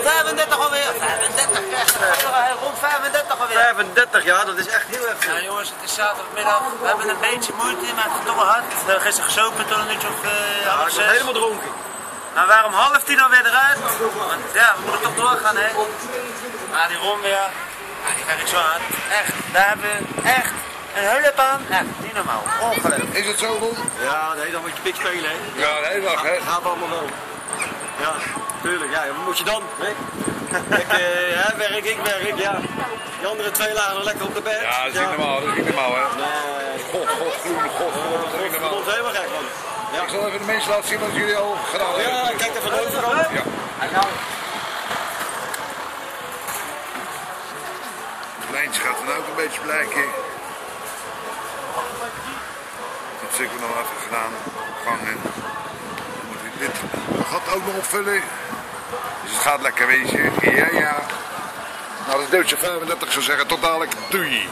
35 alweer. 35, rond 35 alweer. 35, ja, dat is echt heel erg veel. Ja jongens, het is zaterdagmiddag. We hebben een beetje moeite, maar het is toch wel hard. We hebben gisteren gezopen tot een uurtje of half 6. Helemaal dronken. Nou, we waren om 9:30 alweer eruit. Want ja, we moeten toch doorgaan, hè. Maar die Ron weer, ja, die krijg ik zo aan. Echt, daar hebben we echt een hulp aan. Echt, niet normaal. Ongelooflijk. Is het zo, Ron? Ja, nee, dan moet je pik spelen, hè. Ja, de hele dag, hè? Gaat allemaal wel. Ja, tuurlijk. Ja, wat moet je dan? Hè? Ik werk, ja. Die andere twee lagen nog lekker op de bed. Ja, dat is niet normaal, dat is niet normaal, hè? Nee. God, dat is niet Dat normaal. is helemaal gek, man. Ja. Ik zal even de mensen laten zien wat jullie al gedaan hebben. Ja, kijk even de overkant. Ja. Het lijntje gaat dan ook een beetje blijken. Dit stuk we nog even gedaan. Gangen. Dan moet hij dit gat ook nog opvullen. Dus het gaat lekker wezen. Ja, ja. Nou, dat is Deutsche 35 zou zeggen. Tot dadelijk. Doei.